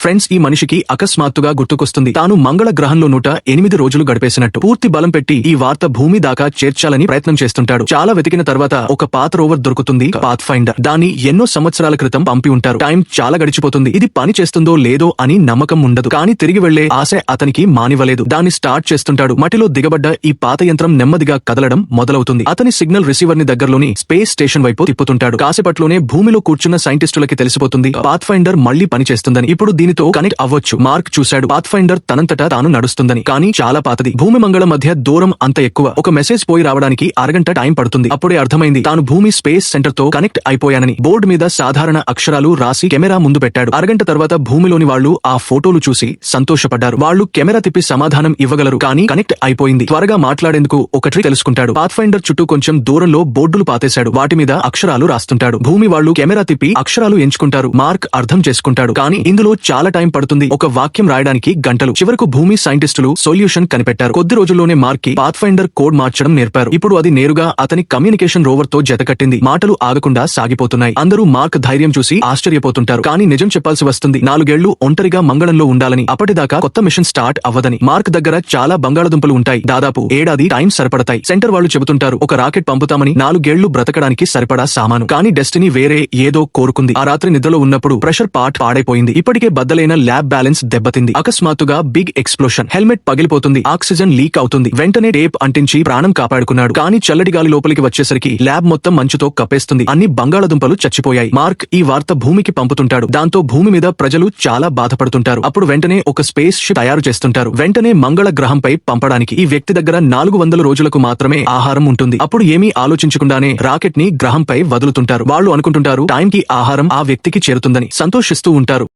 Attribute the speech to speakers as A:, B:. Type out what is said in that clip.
A: Friends, ఈ మనిషికి అకస్మాత్తుగా గుర్తుకొస్తుంది తాను మంగళ గ్రహంలో 108 రోజులు గడిపేసినట్టు. పూర్తి బలం పెట్టి ఈ వార్త భూమి దాకా చేర్చాలని ప్రయత్నం చేస్తుంటాడు. చాలా వెతికిన తర్వాత ఒక పాత రోవర్ దొరుకుతుంది, పాత్ ఫైండర్. దాన్ని ఎన్నో సంవత్సరాల క్రితం పంపి ఉంటారు. టైం చాలా గడిచిపోతుంది. ఇది పని చేస్తుందో లేదో అని నమ్మకం ఉండదు. కానీ తిరిగి వెళ్లే ఆశ అతనికి మానివ్వలేదు. దాన్ని స్టార్ట్ చేస్తుంటాడు. మట్టిలో దిగబడ్డ ఈ పాత యంత్రం నెమ్మదిగా కదలడం మొదలవుతుంది. అతని సిగ్నల్ రిసీవర్ ని దగ్గరలోని స్పేస్ స్టేషన్ వైపు తిప్పుతుంటాడు. కాసేపట్లోనే భూమిలో కూర్చున్న సైంటిస్టులకి తెలిసిపోతుంది పాత్ ఫైండర్ మళ్లీ పనిచేస్తుందని. ఇప్పుడు దీనితో కనెక్ట్ అవ్వచ్చు. మార్క్ చూశాడు, పాత్ ఫైండర్ తనంతటా తాను నడుస్తుందని. కానీ చాలా పాతది. భూమి మంగళ మధ్య దూరం అంత ఎక్కువ. ఒక మెసేజ్ పోయి రావడానికి అరగంట టైం పడుతుంది. అప్పుడే అర్థమైంది తాను భూమి స్పేస్ సెంటర్ తో కనెక్ట్ అయిపోయానని. బోర్డు మీద సాధారణ అక్షరాలు రాసి కెమెరా ముందు పెట్టాడు. అరగంట తర్వాత భూమిలోని వాళ్లు ఆ ఫోటోలు చూసి సంతోషపడ్డారు. వాళ్లు కెమెరా తిప్పి సమాధానం ఇవ్వగలరు, కానీ కనెక్ట్ అయిపోయింది. త్వరగా మాట్లాడేందుకు ఒక ట్రిక్ తెలుసుకుంటాడు. పాత్ ఫైండర్ చుట్టూ కొంచెం దూరంలో బోర్డులు పాతేశాడు. వాటి మీద అక్షరాలు రాస్తుంటాడు. భూమి వాళ్లు కెమెరా తిప్పి అక్షరాలు ఎంచుకుంటారు. మార్క్ అర్థం చేసుకుంటాడు, కానీ ఇందులో చాలా టైం పడుతుంది. ఒక వాక్యం రాయడానికి గంటలు. చివరకు భూమి సైంటిస్టులు సొల్యూషన్ కనిపెట్టారు. కొద్ది రోజుల్లోనే మార్క్ కి పాత్ ఫైండర్ కోడ్ మార్చడం నేర్పారు. ఇప్పుడు అది నేరుగా అతని కమ్యూనికేషన్ రోవర్ తో జతకట్టింది. మాటలు ఆగకుండా సాగిపోతున్నాయి. అందరూ మార్క్ ధైర్యం చూసి ఆశ్చర్యపోతుంటారు. కానీ నిజం చెప్పాల్సి వస్తుంది. 4 ఏళ్లు ఒంటరిగా మంగళంలో ఉండాలని, అప్పటిదాకా కొత్త మిషన్ స్టార్ట్ అవ్వదని. మార్క్ దగ్గర చాలా బంగాళదుంపలు ఉంటాయి. దాదాపు ఏడాది టైం సరిపడతాయి. సెంటర్ వాళ్ళు చెబుతుంటారు ఒక రాకెట్ పంపుతామని. 4 ఏళ్లు బ్రతకడానికి సరిపడా సామాను. కానీ డెస్టినీ వేరే ఏదో కోరుకుంది. ఆ రాత్రి నిద్రలో ఉన్నప్పుడు ప్రెషర్ పార్ట్ పాడైపోయింది. ఇప్పటికే బద్దలైన ల్యాబ్ బ్యాలెన్స్ దెబ్బతింది. అకస్మాత్తుగా బిగ్ ఎక్స్ప్లోషన్. హెల్మెట్ పగిలిపోతుంది. ఆక్సిజన్ లీక్ అవుతుంది. వెంటనే టేప్ అంటించి ప్రాణం కాపాడుకున్నాడు. కానీ చల్లటి గాలి లోపలికి వచ్చేసరికి ల్యాబ్ మొత్తం మంచుతో కప్పేస్తుంది. అన్ని బంగాళదుంపలు చచ్చిపోయాయి. మార్క్ ఈ వార్త భూమికి పంపుతుంటాడు. దాంతో భూమి మీద ప్రజలు చాలా బాధపడుతుంటారు. అప్పుడు వెంటనే ఒక స్పేస్ షిప్ తయారు చేస్తుంటారు. వెంటనే మంగళ గ్రహంపై పంపడానికి. ఈ వ్యక్తి దగ్గర 400 రోజులకు మాత్రమే ఆహారం ఉంటుంది. అప్పుడు ఏమీ ఆలోచించకుండానే రాకెట్ ని గ్రహంపై వదులుతుంటారు. వాళ్ళు అనుకుంటుంటారు టైంకి ఆహారం ఆ వ్యక్తికి చేరుతుందని. సంతోషిస్తూ ఉంటారు.